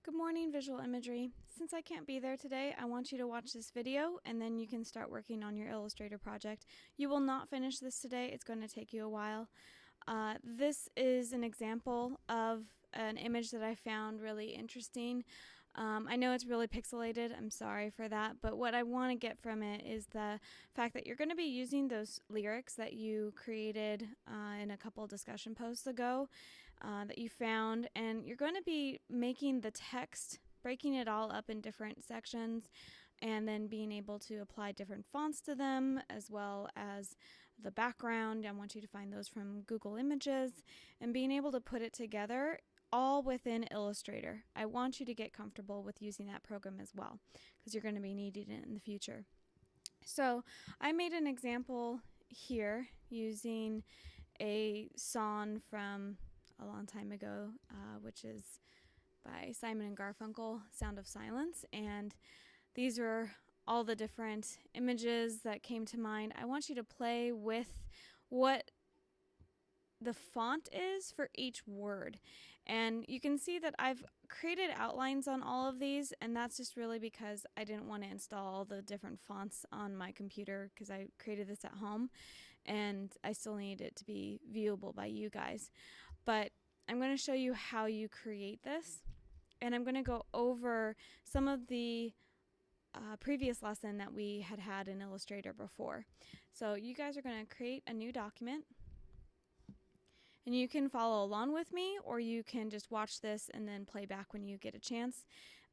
Good morning, Visual Imagery. Since I can't be there today, I want you to watch this video and then you can start working on your Illustrator project. You will not finish this today. It's going to take you a while. This is an example of an image that I found really interesting. I know it's really pixelated, I'm sorry for that, but what I want to get from it is the fact that you're going to be using those lyrics that you created in a couple discussion posts ago that you found, and you're going to be making the text, breaking it all up in different sections, and then being able to apply different fonts to them, as well as the background. I want you to find those from Google Images, and being able to put it together all within Illustrator. I want you to get comfortable with using that program as well, because you're going to be needing it in the future. So I made an example here using a song from a long time ago, which is by Simon and Garfunkel, Sound of Silence, and these are all the different images that came to mind. I want you to play with what the font is for each word, and you can see that I've created outlines on all of these, and that's just really because I didn't want to install all the different fonts on my computer because I created this at home and I still need it to be viewable by you guys. But I'm going to show you how you create this, and I'm going to go over some of the previous lesson that we had in Illustrator before. So you guys are going to create a new document, and you can follow along with me, or you can just watch this and then play back when you get a chance.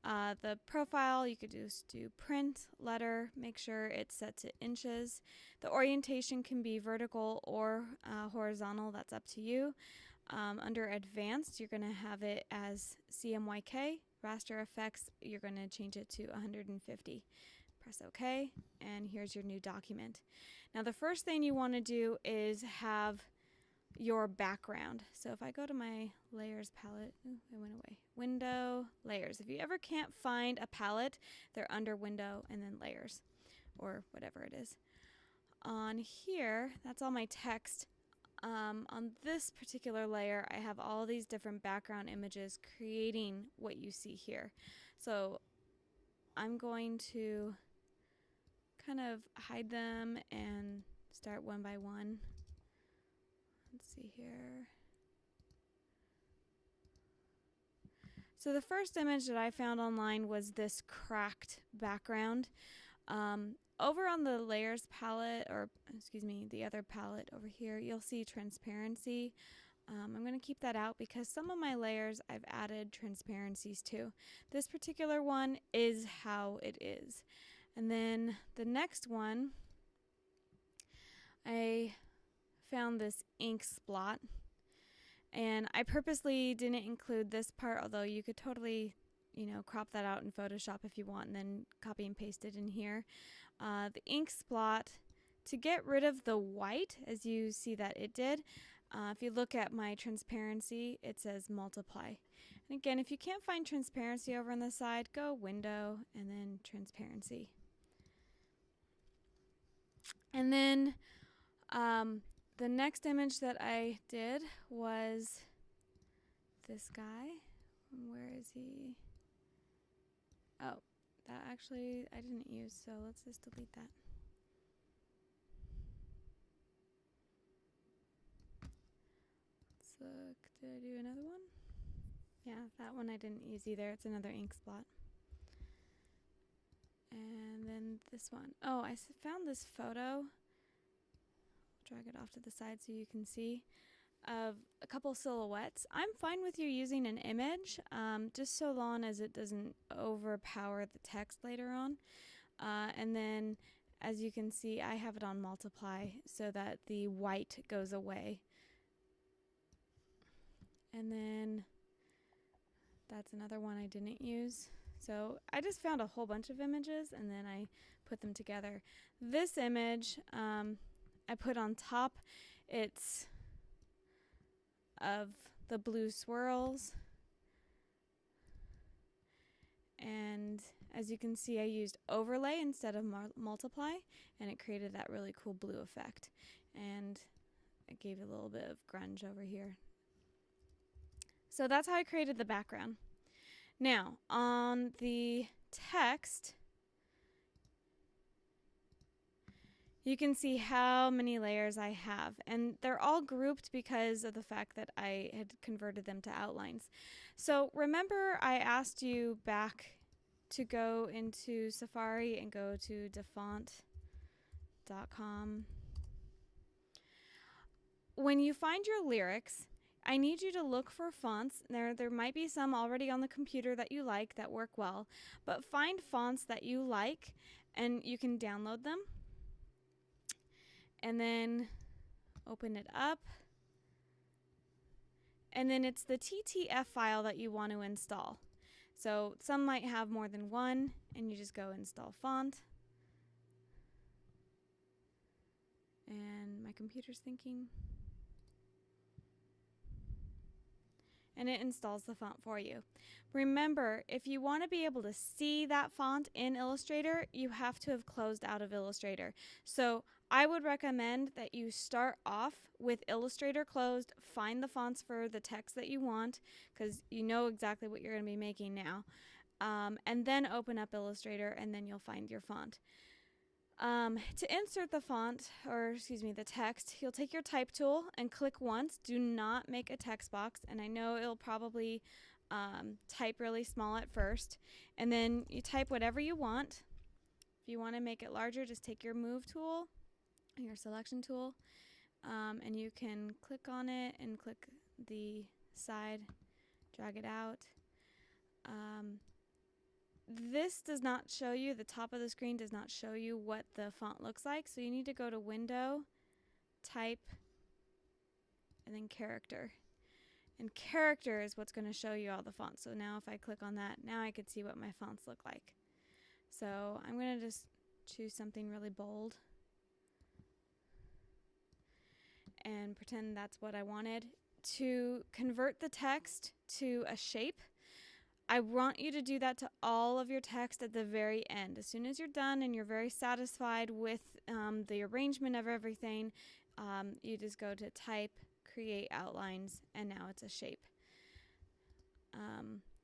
The profile, you could just do print, letter, make sure it's set to inches. The orientation can be vertical or horizontal, that's up to you. Under advanced, you're going to have it as CMYK. Raster effects, you're going to change it to 150. Press OK, and here's your new document. Now the first thing you want to do is have your background. So if I go to my layers palette, it went away. Window, layers. If you ever can't find a palette, they're under window and then layers, or whatever it is. On here, that's all my text. On this particular layer, I have all these different background images creating what you see here. So I'm going to kind of hide them and start one by one. Let's see here. So the first image that I found online was this cracked background. Over on the layers palette, or excuse me, the other palette over here, you'll see transparency. I'm going to keep that out because some of my layers I've added transparencies to. This particular one is how it is. And then the next one, I found this ink splot, and I purposely didn't include this part, although you could totally crop that out in Photoshop if you want and then copy and paste it in here. The ink splot, to get rid of the white, as you see that it did, if you look at my transparency, it says multiply. And again, if you can't find transparency over on the side, go window and then transparency. And then the next image that I did was this guy. Where is he? Oh, that actually I didn't use, so let's just delete that. Let's look, did I do another one? Yeah, that one I didn't use either. It's another ink spot. And then this one. Oh, I found this photo. Drag it off to the side so you can see, of a couple silhouettes. I'm fine with you using an image, just so long as it doesn't overpower the text later on. And then, as you can see, I have it on multiply so that the white goes away. And then that's another one I didn't use. So I just found a whole bunch of images and then I put them together. This image, I put on top, it's of the blue swirls, and as you can see, I used overlay instead of multiply, and it created that really cool blue effect, and it gave it a little bit of grunge over here. So that's how I created the background. Now, on the text, you can see how many layers I have, and they're all grouped because of the fact that I had converted them to outlines. So remember I asked you back to go into Safari and go to dafont.com. When you find your lyrics, I need you to look for fonts. There might be some already on the computer that you like that work well, but find fonts that you like and you can download them. And then open it up. And then it's the TTF file that you want to install. So some might have more than one, and you just go install font. And my computer's thinking. And it installs the font for you. Remember, if you want to be able to see that font in Illustrator, you have to have closed out of Illustrator. So I would recommend that you start off with Illustrator closed, find the fonts for the text that you want, because you know exactly what you're going to be making now, and then open up Illustrator, and then you'll find your font. To insert the font, or excuse me, the text, you'll take your type tool and click once. Do not make a text box, and I know it'll probably type really small at first, and then you type whatever you want. If you want to make it larger, just take your move tool, your selection tool, and you can click on it and click the side, drag it out. This does not show you, the top of the screen does not show you what the font looks like, so you need to go to Window, Type, and then Character. And Character is what's going to show you all the fonts. So now if I click on that, now I can see what my fonts look like. So I'm going to just choose something really bold and pretend that's what I wanted. To convert the text to a shape, I want you to do that to all of your text at the very end. As soon as you're done and you're very satisfied with the arrangement of everything, you just go to Type, Create Outlines, and now it's a shape.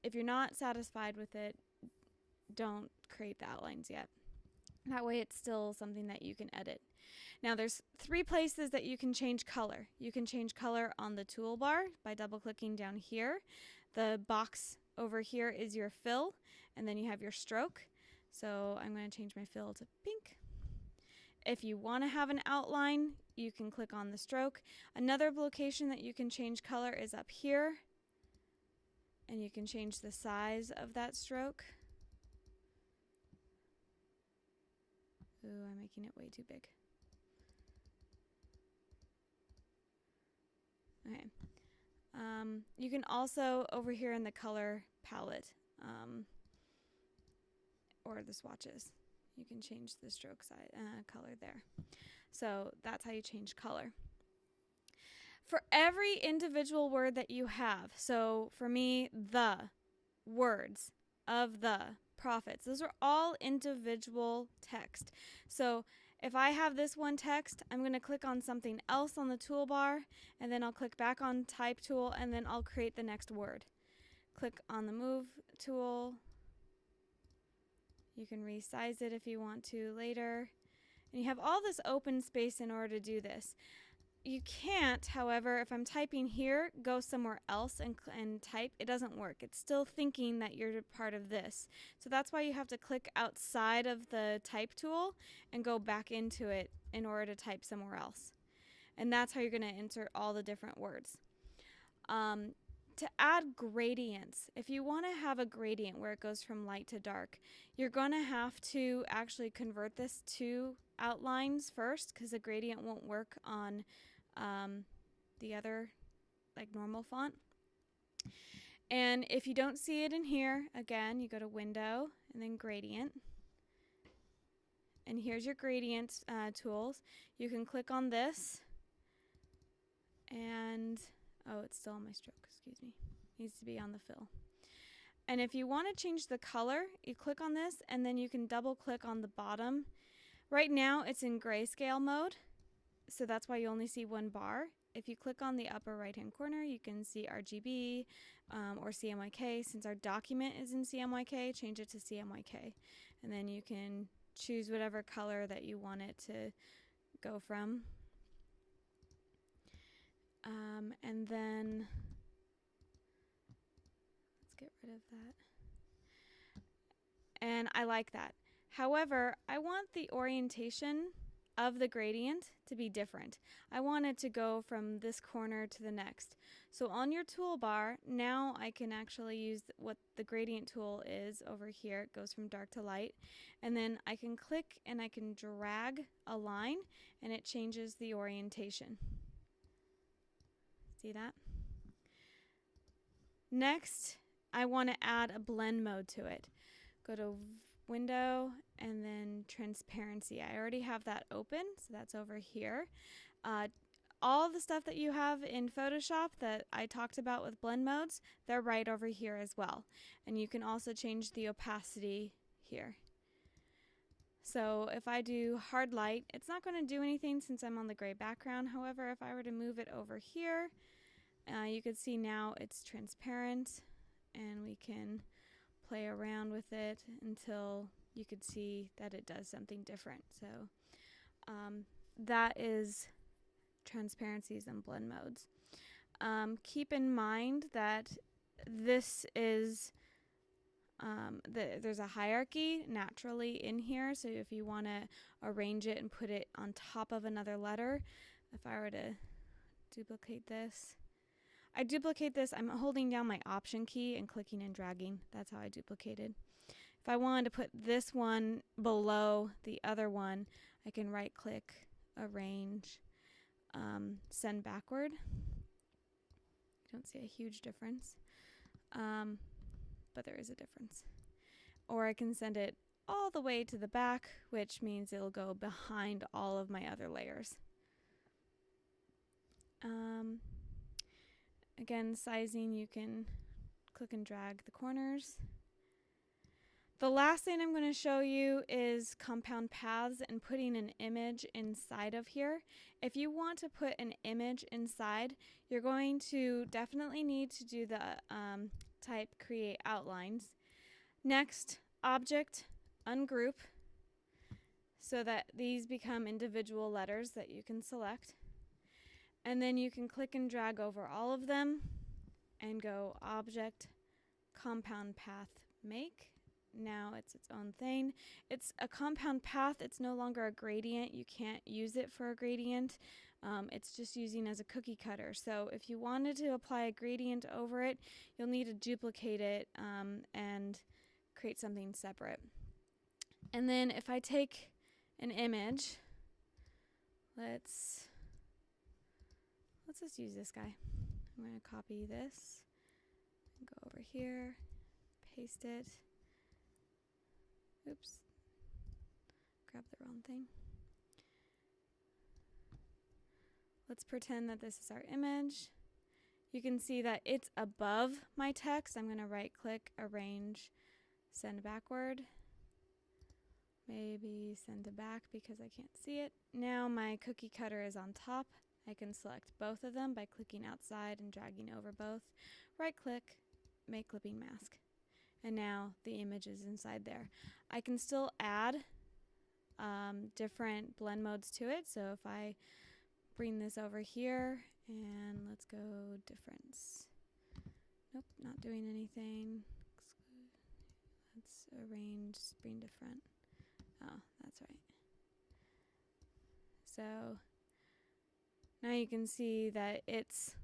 If you're not satisfied with it, don't create the outlines yet. That way it's still something that you can edit. Now there's 3 places that you can change color. You can change color on the toolbar by double-clicking down here. The box over here is your fill, and then you have your stroke. So I'm going to change my fill to pink. If you want to have an outline, you can click on the stroke. Another location that you can change color is up here, and you can change the size of that stroke. Ooh, I'm making it way too big. Okay. You can also, over here in the color palette, or the swatches, you can change the stroke size, color there. So that's how you change color. For every individual word that you have, so for me, the words of the prophets, those are all individual text. So if I have this one text, I'm going to click on something else on the toolbar, and then I'll click back on Type tool, and then I'll create the next word. Click on the Move tool. You can resize it if you want to later. And you have all this open space in order to do this. You can't, however, if I'm typing here, go somewhere else and type. It doesn't work. It's still thinking that you're part of this. So that's why you have to click outside of the Type tool and go back into it in order to type somewhere else. And that's how you're going to insert all the different words. To add gradients, if you want to have a gradient where it goes from light to dark, you're going to have to actually convert this to outlines first, because a gradient won't work on the other, like, normal font. And if you don't see it in here, again, you go to Window and then Gradient. And here's your gradient tools. You can click on this, and oh, it's still on my stroke, excuse me. It needs to be on the fill. And if you want to change the color, you click on this, and then you can double click on the bottom. Right now it's in grayscale mode, so that's why you only see one bar. if you click on the upper right hand corner, you can see RGB or CMYK. Since our document is in CMYK, change it to CMYK. And then you can choose whatever color that you want it to go from. And then let's get rid of that. And I like that. However, I want the orientation of the gradient to be different. I want it to go from this corner to the next. So on your toolbar, now I can actually use what the gradient tool is over here. It goes from dark to light. And then I can click and I can drag a line and it changes the orientation. See that? Next, I want to add a blend mode to it. Go to Window and then Transparency. I already have that open, so that's over here. All the stuff that you have in Photoshop that I talked about with blend modes, they're right over here as well. And you can also change the opacity here. So if I do hard light, it's not going to do anything since I'm on the gray background. However, if I were to move it over here, you can see now it's transparent, and we can play around with it until you could see that it does something different. So that is transparencies and blend modes. Keep in mind that this is there's a hierarchy naturally in here, so if you want to arrange it and put it on top of another letter, if I were to duplicate this, I'm holding down my Option key and clicking and dragging. That's how I duplicated. If I wanted to put this one below the other one, I can right click, arrange, send backward. I don't see a huge difference, but there is a difference. Or I can send it all the way to the back, which means it'll go behind all of my other layers. Again, sizing, you can click and drag the corners. The last thing I'm going to show you is compound paths and putting an image inside of here. If you want to put an image inside, you're going to definitely need to do the type create outlines. Next, object, ungroup, so that these become individual letters that you can select. And then you can click and drag over all of them and go object, compound path, make. Now it's its own thing. It's a compound path. It's no longer a gradient. You can't use it for a gradient. It's just using as a cookie cutter. So if you wanted to apply a gradient over it, you'll need to duplicate it and create something separate. And then if I take an image, let's just use this guy. I'm going to copy this and go over here, paste it. Oops, grab the wrong thing. Let's pretend that this is our image. You can see that it's above my text. I'm going to right click, arrange, send backward. Maybe send to back because I can't see it. Now my cookie cutter is on top. I can select both of them by clicking outside and dragging over both. Right click, make clipping mask. And now the image is inside there. I can still add different blend modes to it. So if I bring this over here and let's go difference. Nope, not doing anything. Let's arrange, bring different. Oh, that's right. So now you can see that it's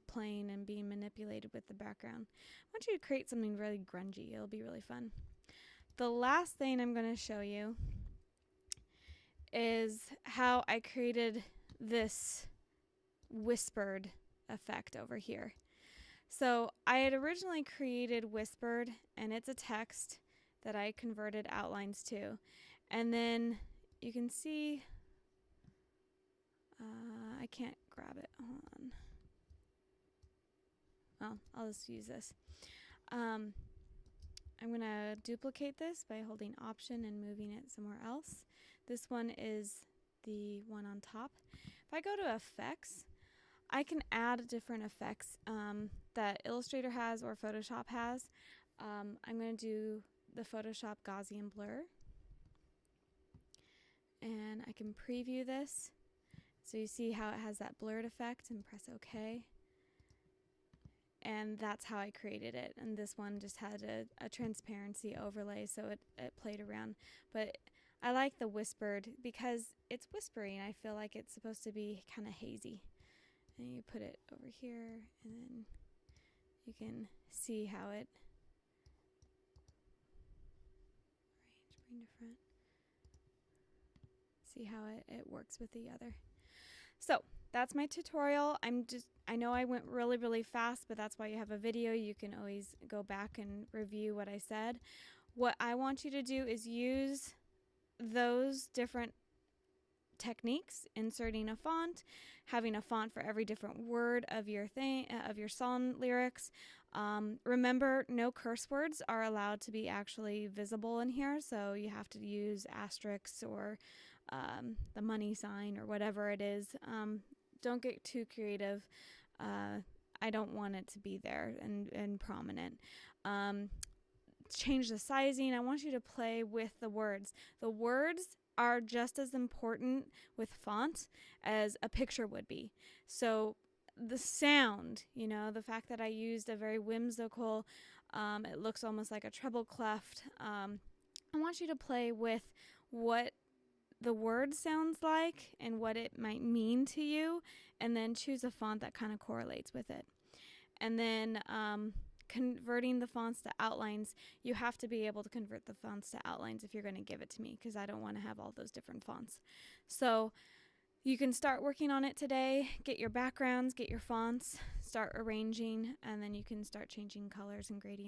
playing and being manipulated with the background. I want you to create something really grungy. It'll be really fun. The last thing I'm going to show you is how I created this whispered effect over here. So I had originally created whispered, and it's a text that I converted outlines to. And then you can see, I can't grab it. Hold on. Well, I'll just use this. I'm going to duplicate this by holding Option and moving it somewhere else. This one is the one on top. If I go to Effects, I can add different effects that Illustrator has or Photoshop has. I'm going to do the Photoshop Gaussian blur. And I can preview this. So you see how it has that blurred effect, and press OK. And that's how I created it. And this one just had a transparency overlay, so it played around. But I like the whispered because it's whispery, and I feel like it's supposed to be kind of hazy. And you put it over here, and then you can see how it bring to front. See how it works with the other. So that's my tutorial. I know I went really fast, but that's why you have a video. You can always go back and review what I said. What I want you to do is use those different techniques, inserting a font, having a font for every different word of your song lyrics. Remember, no curse words are allowed to be actually visible in here, so you have to use asterisks or the money sign or whatever it is. Don't get too creative. I don't want it to be there and prominent. Change the sizing. I want you to play with the words. The words are just as important with font as a picture would be. So the sound, the fact that I used a very whimsical, it looks almost like a treble clef. I want you to play with what the word sounds like and what it might mean to you, and then choose a font that kind of correlates with it. And then converting the fonts to outlines, you have to be able to convert the fonts to outlines if you're going to give it to me, because I don't want to have all those different fonts. So you can start working on it today, get your backgrounds, get your fonts, start arranging, and then you can start changing colors and gradients.